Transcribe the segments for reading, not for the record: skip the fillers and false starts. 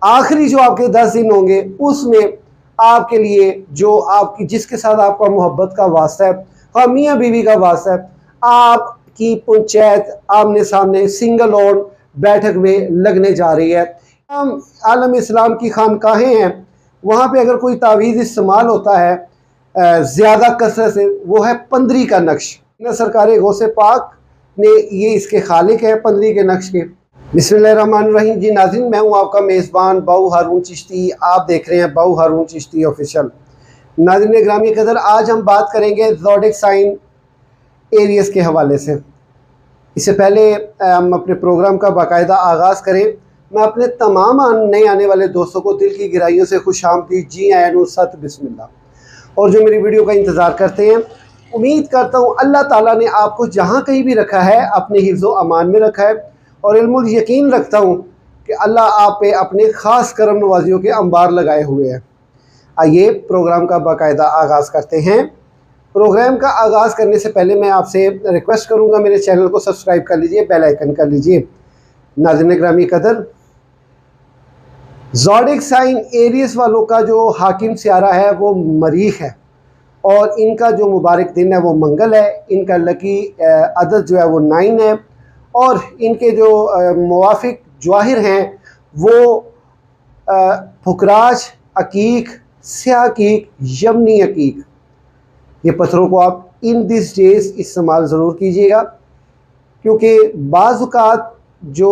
आखिरी जो आपके 10 दिन होंगे उसमें आपके लिए जो आपकी जिसके साथ आपका मोहब्बत का वास्ता है, हाँ मियाँ बीवी का वास्ता है, आपकी पंचायत आमने सामने सिंगल ऑन बैठक में लगने जा रही है। हम आलम इस्लाम की खानकाहें हैं, वहाँ पे अगर कोई तावीज़ इस्तेमाल होता है ज़्यादा कसरत से, वो है पंदरी का नक्श। सरकार गौसे पाक ने ये इसके खालिक है पंदरी के नक्श के। बिस्मिल्लाहिर्रहमानिर्रहीम। जी नाज़रीन, मैं हूँ आपका मेज़बान बाऊ हारून चिश्ती। आप देख रहे हैं बाऊ हारून चिश्ती ऑफिशियल। नाज़रीन ग्रामी कदर, आज हम बात करेंगे ज़ोडिक साइन एरियस के हवाले से। इससे पहले हम अपने प्रोग्राम का बाकायदा आगाज़ करें, मैं अपने तमाम नए आने वाले दोस्तों को दिल की गहराइयों से खुशामदीद, जी आयन सत बिस्मिल्लाह। और जो मेरी वीडियो का इंतज़ार करते हैं, उम्मीद करता हूँ अल्लाह ताला ने आपको जहाँ कहीं भी रखा है अपने हिफ्ज़ व अमान में रखा है, और इल्मुल यकीन रखता हूँ कि अल्लाह आप पे अपने ख़ास करम नवाजियों के अंबार लगाए हुए हैं। आइए प्रोग्राम का बाकायदा आगाज़ करते हैं। प्रोग्राम का आगाज़ करने से पहले मैं आपसे रिक्वेस्ट करूँगा, मेरे चैनल को सब्सक्राइब कर लीजिए, बेल आइकन कर लीजिए। नाज़रीन ग्रामी कदर, ज़ोडिक साइन एरियस वालों का जो हाकिम सियारा है वो मरीख है, और इनका जो मुबारक दिन है वो मंगल है। इनका लकी अदद जो है वो 9 है, और इनके जो मुवाफिक जवाहिर हैं वो फुकराज, अकीक, स्याह अकीक, यमनी अकीक। ये पत्थरों को आप इन दिस डेज इस्तेमाल ज़रूर कीजिएगा, क्योंकि बाज़ औक़ात जो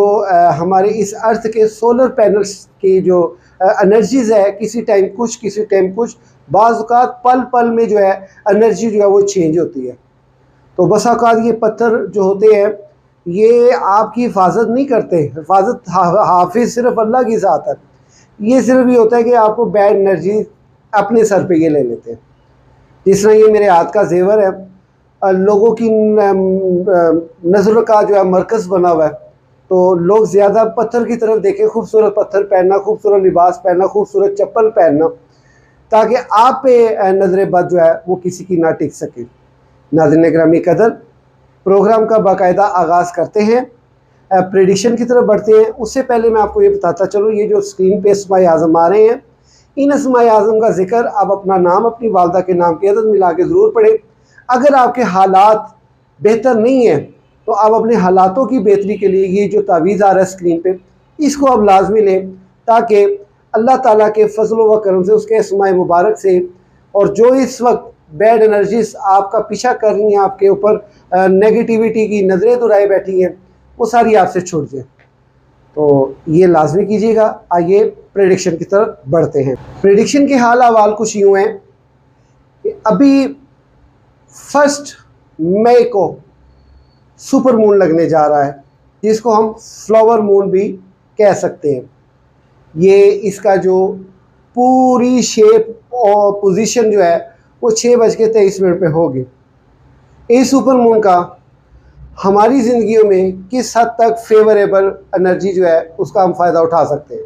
हमारे इस अर्थ के सोलर पैनल्स की जो एनर्जीज़ है, किसी टाइम कुछ किसी टाइम कुछ, बाज़ औक़ात पल पल में जो है एनर्जी जो है वो चेंज होती है। तो बस औक़ात ये पत्थर जो होते हैं ये आपकी हिफाजत नहीं करते। हिफाजत हाफिज़ सिर्फ अल्लाह की ज़ात है। ये सिर्फ ये होता है कि आपको बैड एनर्जी अपने सर पे ये ले लेते हैं। जिस तरह ये मेरे हाथ का जेवर है, लोगों की नज़र का जो है मरकज़ बना हुआ है, तो लोग ज़्यादा पत्थर की तरफ देखें, खूबसूरत पत्थर पहनना, खूबसूरत लिबास पहनना, खूबसूरत चप्पल पहनना, ताकि आप पे नज़र बद जो है वो किसी की ना टिक सके। नाज़रीन ग्रामी कदर, प्रोग्राम का बाकायदा आगाज़ करते हैं, प्रेडिक्शन की तरफ बढ़ते हैं। उससे पहले मैं आपको ये बताता चलूँ, ये जो स्क्रीन पे अस्माए आज़म आ रहे हैं, इन अस्माए आज़म का जिक्र आप अपना नाम अपनी वालदा के नाम की अदद मिला के ज़रूर पढ़ें। अगर आपके हालात बेहतर नहीं हैं तो आप अपने हालातों की बेहतरी के लिए ये जो तावीज़ आ रहा है स्क्रीन पे, इसको आप लाजमी लें, ताकि अल्लाह ताला के फजल व करम से, उसके अस्माए मुबारक से, और जो इस वक्त बैड एनर्जीज आपका पीछा कर रही हैं, आपके ऊपर नेगेटिविटी की नज़रें दुराए बैठी हैं, वो सारी आपसे छूट जाए। तो ये लाजमी कीजिएगा। आइए प्रेडिक्शन की तरफ बढ़ते हैं। प्रेडिक्शन के हाल अहवाल कुछ यूँ हैं कि अभी 1 मई को सुपर मून लगने जा रहा है, जिसको हम फ्लावर मून भी कह सकते हैं। ये इसका जो पूरी शेप और पोजीशन जो है वो 6:23 पे होगी। इस सुपर मून का हमारी ज़िंदगियों में किस हद तक फेवरेबल एनर्जी जो है उसका हम फ़ायदा उठा सकते हैं?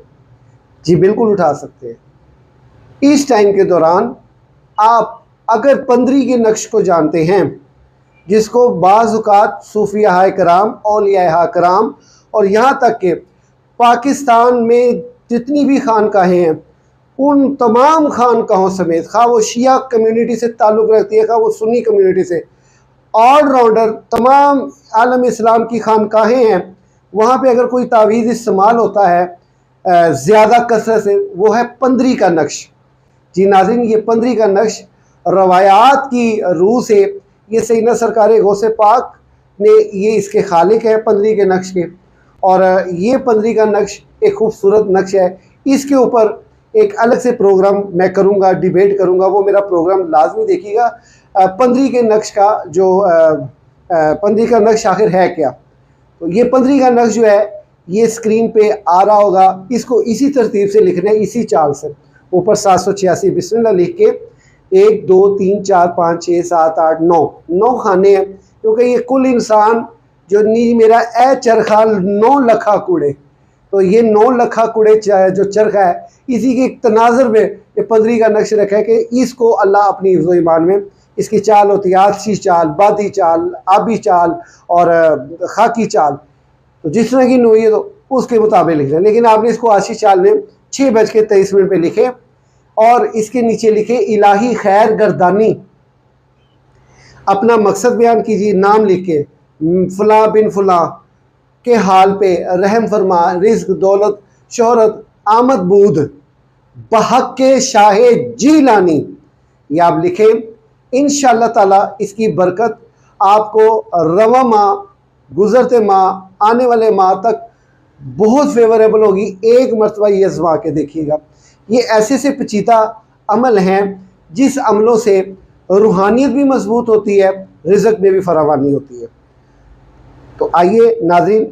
जी बिल्कुल उठा सकते हैं। इस टाइम के दौरान आप अगर पंदरी के नक्श को जानते हैं, जिसको बाज़ औक़ात सूफिया कराम, औलिया कराम, और यहाँ तक कि पाकिस्तान में जितनी भी खानकाहें हैं उन तमाम खानकाहों समेत, खा वो शिया कम्युनिटी से ताल्लुक़ रखती है, खा वो सुन्नी कम्युनिटी से, ऑलराउंडर तमाम आलम इस्लाम की खानकाहें हैं, वहाँ पे अगर कोई तावीज़ इस्तेमाल होता है ज़्यादा कसरत से, वो है पंदरी का नक्श। जी नाज़रीन, ये पंदरी का नक्श रवायात की रूह से, ये सैयदना सरकार गौसे पाक ने ये इसके खालिक है पंदरी के नक्श के, और ये पंदरी का नक्श एक खूबसूरत नक्श है। इसके ऊपर एक अलग से प्रोग्राम मैं करूँगा, डिबेट करूँगा, वो मेरा प्रोग्राम लाजमी देखिएगा। पंदरी के नक्श का जो पंदरी का नक्श आखिर है क्या, तो ये पंदरी का नक्श जो है ये स्क्रीन पे आ रहा होगा। इसको इसी तरतीब से लिखना है, इसी चाल से, ऊपर 786 बिस्मिल्लाह लिख के 1 2 3 4 5 6 7 8 9 खाने हैं, क्योंकि ये कुल इंसान जो नी मेरा ए चरखा 9 लखा कूड़े, तो ये 9 लखा कूड़े जो चरखा है, इसी के तनाजर में ये पंदरी का नक्श रखा है कि इसको अल्लाह अपनी हिफ्ज़ ईमान में, इसकी चाल होती है आतशी चाल, बादी चाल, आबी चाल और खाकी चाल, तो जिस तरह की हुई है तो उसके मुताबिक लिख रहे हैं। लेकिन आपने इसको आतशी चाल में 6:23 पे लिखें और इसके नीचे लिखे इलाही खैर गर्दानी। अपना मकसद बयान कीजिए, नाम लिख के फलां बिन फलां के हाल पे रहम फरमा, रिज्क, दौलत, शोहरत, आमद बूद, बहक के शाह जीलानी, ये आप लिखें। इंशाअल्लाह ताला इसकी बरकत आपको रवा माह, गुजरते माह, आने वाले माह तक बहुत फेवरेबल होगी। एक मरतबा ये आजमा के देखिएगा। ये ऐसे से पेचीदा अमल हैं जिस अमलों से रूहानियत भी मजबूत होती है, रिज़्क में भी फरावानी होती है। तो आइए नाज़रीन,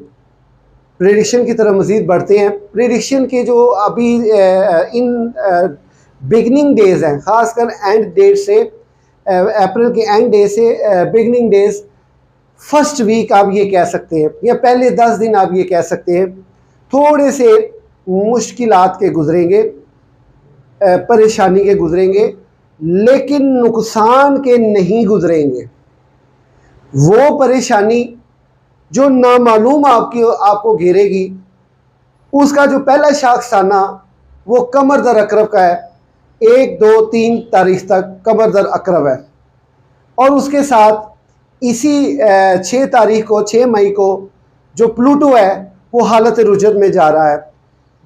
प्रेडिक्शन की तरफ मज़ीद बढ़ते हैं। प्रेडिक्शन के जो अभी इन बिगनिंग डेज़ हैं, ख़ासकर एंड डेट से, अप्रैल के एंड डे से बिगनिंग डेज़, फर्स्ट वीक आप ये कह सकते हैं, या पहले 10 दिन आप ये कह सकते हैं, थोड़े से मुश्किलात के गुजरेंगे, परेशानी के गुजरेंगे, लेकिन नुकसान के नहीं गुजरेंगे। वो परेशानी जो नामालूम आपको घेरेगी, उसका जो पहला शाखसाना वो कमर दर अकरब का है। 1, 2, 3 तारीख तक कमर दर अकरब है, और उसके साथ इसी 6 तारीख को, 6 मई को, जो प्लूटो है वो हालत रुजत में जा रहा है,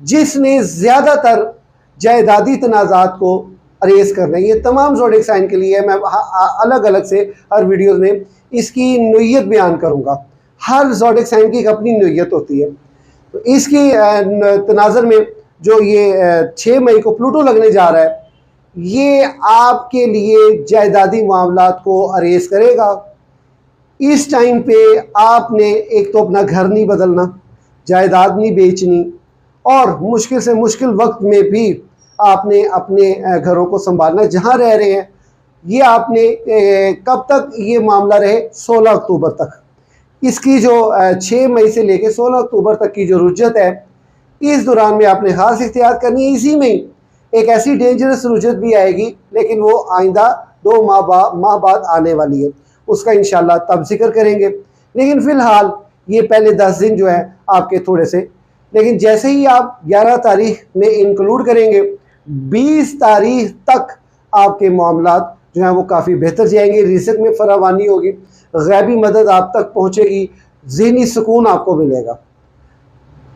जिसने ज़्यादातर जायदादी तनाज़ात को अरेज करना है। ये तमाम ज़ोडिएक साइन के लिए मैं अलग अलग से हर वीडियोज़ में इसकी नोयत बयान करूँगा। हर ज़ोडिएक साइन की एक अपनी नोयत होती है। तो इसकी तनाज़र में जो ये 6 मई को प्लूटो लगने जा रहा है, ये आपके लिए जायदादी मामलात को अरेज करेगा। इस टाइम पे आपने एक तो अपना घर नहीं बदलना, जायदाद नहीं बेचनी, और मुश्किल से मुश्किल वक्त में भी आपने अपने घरों को संभालना जहाँ रह रहे हैं। ये आपने कब तक ये मामला रहे? 16 अक्टूबर तक। इसकी जो 6 मई से लेकर 16 अक्टूबर तक की जो रुजत है, इस दौरान में आपने खास एहतियात करनी है। इसी में एक ऐसी डेंजरस रुजत भी आएगी, लेकिन वो आइंदा 2 माह बाद आने वाली है, उसका इंशाल्लाह तब जिक्र करेंगे। लेकिन फ़िलहाल ये पहले 10 दिन जो है आपके थोड़े से, लेकिन जैसे ही आप 11 तारीख में इंक्लूड करेंगे, 20 तारीख तक आपके मामलात जो हैं वो काफ़ी बेहतर जाएंगे। रिज़्क में फरावानी होगी, गैबी मदद आप तक पहुँचेगी, ज़हनी सुकून आपको मिलेगा।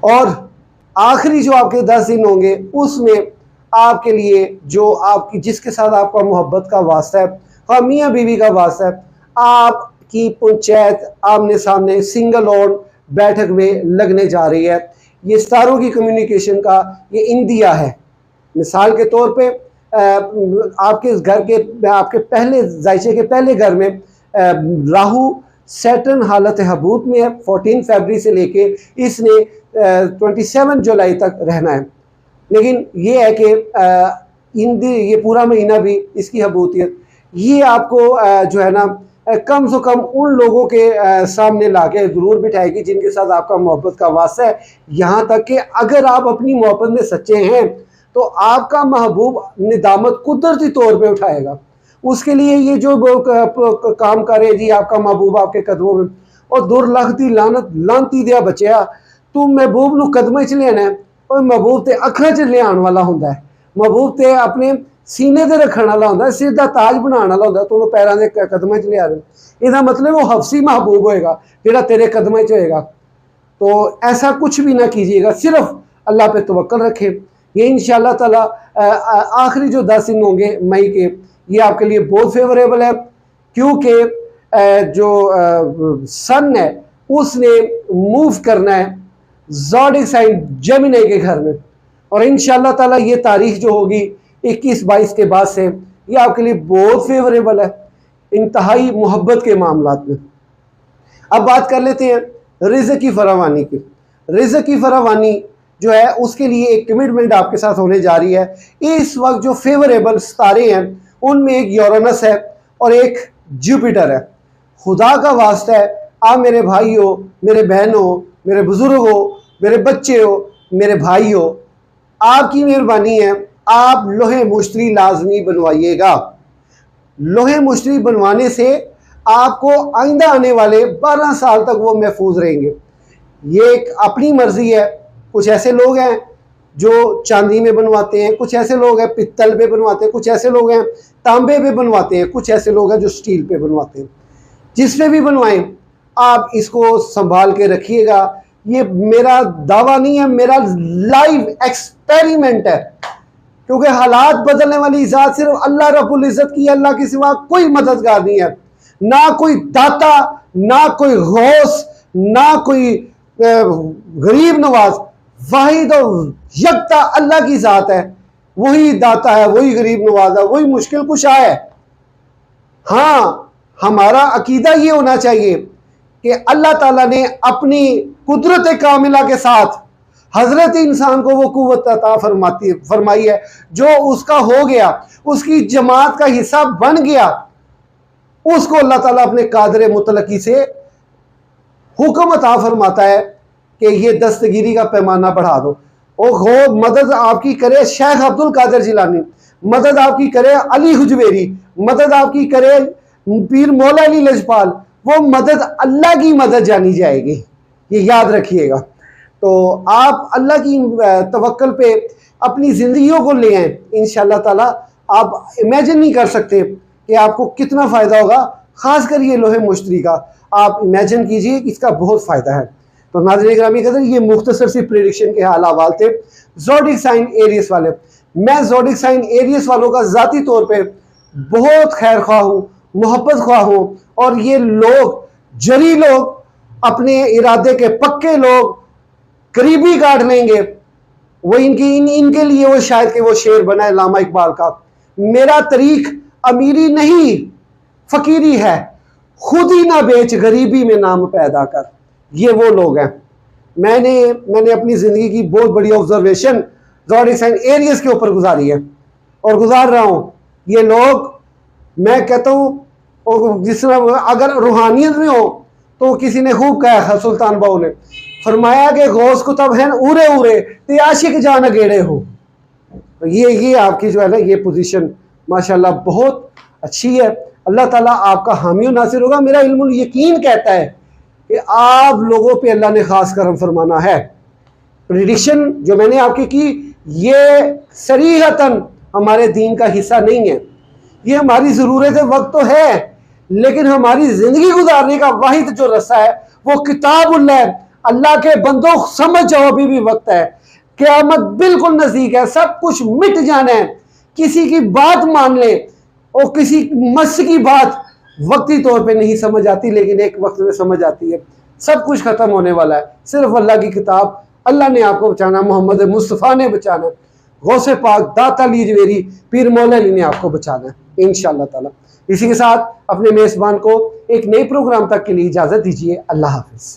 और आखिरी जो आपके 10 दिन होंगे, उसमें आपके लिए जो आपकी जिसके साथ आपका मोहब्बत का वास्ता है, हाँ मियाँ बीवी का वास्ता है, आपकी पंचायत आमने सामने सिंगल ऑन बैठक में लगने जा रही है। ये सारों की कम्युनिकेशन का ये इंदिया है। मिसाल के तौर पे आपके घर के, आपके पहले जायचे के पहले घर में राहु सैटर्न हालत हबूत में है। 14 फरवरी से लेके इसने 27 जुलाई तक रहना है। लेकिन ये है कि ये पूरा महीना भी इसकी हबूतियत ये आपको जो है ना कम से कम उन लोगों के सामने लाके ज़रूर बिठाएगी जिनके साथ आपका मोहब्बत का वास्ता है। यहाँ तक कि अगर आप अपनी मोहब्बत में सच्चे हैं तो आपका महबूब निदामत कुदरती तौर पे उठाएगा। उसके लिए ये जो काम करे जी, आपका महबूब आपके कदमों में, और दुर लखती लानत लानती दिया बच्चा, तू महबूब नू कदम च लेना है, और महबूब ते अखा च लियाण वाला होंदा है, महबूब ते अपने सीने ते रखण वाला होंदा है, सिर दा ताज बनाने वाला होंदा है, तू पैरों के कदम च लिया। इसका मतलब वो हफ्सी महबूब होएगा जेड़ा तेरे कदम च होएगा। तो ऐसा कुछ भी ना कीजिएगा, सिर्फ अल्लाह पे तवक्कल रखें। ये इंशाअल्लाह ताला आखिरी जो 10 दिन होंगे मई के, ये आपके लिए बहुत फेवरेबल है, क्योंकि जो सन है उसने मूव करना है ज़ोडिएक साइन जेमिनी के घर में, और इंशाअल्लाह ताला ये तारीख जो होगी 21-22 के बाद से, ये आपके लिए बहुत फेवरेबल है इंतहाई मोहब्बत के मामलात में। अब बात कर लेते हैं रिज़्क की फरावानी की। रिज़्क की फरावानी जो है उसके लिए एक कमिटमेंट आपके साथ होने जा रही है। इस वक्त जो फेवरेबल सितारे हैं उनमें एक यूरेनस है और एक जुपिटर है। खुदा का वास्ता है, आप मेरे भाई हो, मेरे बहन हो, मेरे बुजुर्ग हो, मेरे बच्चे हो, मेरे भाई हो, आपकी मेहरबानी है, आप लोहे मुश्तरी लाजमी बनवाइएगा। लोहे मुश्तरी बनवाने से आपको आइंदा आने वाले 12 साल तक वो महफूज रहेंगे। ये एक अपनी मर्जी है। कुछ ऐसे लोग हैं जो चांदी में बनवाते हैं, कुछ ऐसे लोग हैं पित्तल पे बनवाते हैं, कुछ ऐसे लोग हैं तांबे पे बनवाते हैं, कुछ ऐसे लोग हैं जो स्टील पे बनवाते हैं। जिस पे भी बनवाएं आप इसको संभाल के रखिएगा। ये मेरा दावा नहीं है, मेरा लाइव एक्सपेरिमेंट है, क्योंकि हालात बदलने वाली ज़ात सिर्फ अल्लाह रब्बुल इज़्ज़त की, अल्लाह के सिवा कोई मददगार नहीं है, ना कोई दाता, ना कोई गौस, ना कोई गरीब नवाज। वाहिद और यकता अल्लाह की ज़ात है, वही दाता है, वही गरीब नवाज है, वही मुश्किल कुशा है। हाँ, हमारा अकीदा ये होना चाहिए कि अल्लाह ताला ने अपनी कुदरत कामिला के साथ हजरत इंसान को वो कुव्वत अता फरमाई है, जो उसका हो गया, उसकी जमात का हिस्सा बन गया, उसको अल्लाह ताला अपने कादर मुतलकी से हुक्म अता फरमाता है कि ये दस्तगिरी का पैमाना बढ़ा दो। और मदद आपकी करे शेख अब्दुल कादिर जिलानी, मदद आपकी करे अली हुजवेरी, मदद आपकी करे पीर मौला अली लजपाल, वो मदद अल्लाह की मदद जानी जाएगी, ये याद रखिएगा। तो आप अल्लाह की तवक्कल पे अपनी ज़िंदगियों को ले आएँ, इंशाअल्लाह ताला आप इमेजिन नहीं कर सकते कि आपको कितना फ़ायदा होगा। ख़ासकर ये लोहे मुश्तरी का आप इमेजिन कीजिए कि इसका बहुत फ़ायदा है। तो नाज़रीन गिरामी कदर, ये मुख्तसर सी प्रेडिक्शन के हाल अहवाल थे ज़ोडिक साइन एरियस वाले। मैं ज़ोडिक साइन एरियस वालों का ज़ाती तौर पे बहुत खैर ख्वाह हूँ, मोहब्बत ख्वाह हूँ, और ये लोग जरी लोग, अपने इरादे के पक्के लोग, करीबी काट लेंगे। वो इनके लिए वो शायद कि वो शेर बना है लामा इकबाल का, मेरा तरीक अमीरी नहीं फ़कीरी है, खुद ही ना बेच गरीबी में नाम पैदा कर। ये वो लोग हैं। मैंने अपनी ज़िंदगी की बहुत बड़ी ऑब्जर्वेशन ज़ोडिक साइन एरियस के ऊपर गुजारी है और गुजार रहा हूँ। ये लोग, मैं कहता हूँ, जिस तरह अगर रूहानियत में हो तो किसी ने खूब कहा है, सुल्तान बाहू ने फरमाया कि गौस को तब है उरे उरे ते आशिक जान अगेड़े हो। तो ये आपकी जो है ना, ये पोजीशन माशाल्लाह बहुत अच्छी है। अल्लाह ताला आपका हामी नासिर होगा। मेरा इल्मुल यकीन कहता है कि आप लोगों पे अल्लाह ने खास करम फरमाना है। प्रेडिक्शन जो मैंने आपकी की, ये सरीहतन हमारे दीन का हिस्सा नहीं है। ये हमारी ज़रूरत वक्त तो है, लेकिन हमारी ज़िंदगी गुजारने का वाहिद जो रास्ता है वो किताबुल्लाह है। अल्लाह के बंदों, समझ जाओ, अभी भी वक्त है, क़यामत बिल्कुल नज़दीक है, सब कुछ मिट जाना है। किसी की बात मान ले और किसी मस की बात वक्ती तौर पे नहीं समझ आती, लेकिन एक वक्त में समझ आती है। सब कुछ ख़त्म होने वाला है, सिर्फ अल्लाह की किताब, अल्लाह ने आपको बचाना, मोहम्मद मुस्तफ़ा ने बचाना, गौसे पाक दाता अली जवेरी पीर मौला अली ने आपको बचाना है इंशाअल्लाह ताला। इसी के साथ अपने मेज़बान को एक नए प्रोग्राम तक के लिए इजाज़त दीजिए। अल्लाह हाफ़िज़।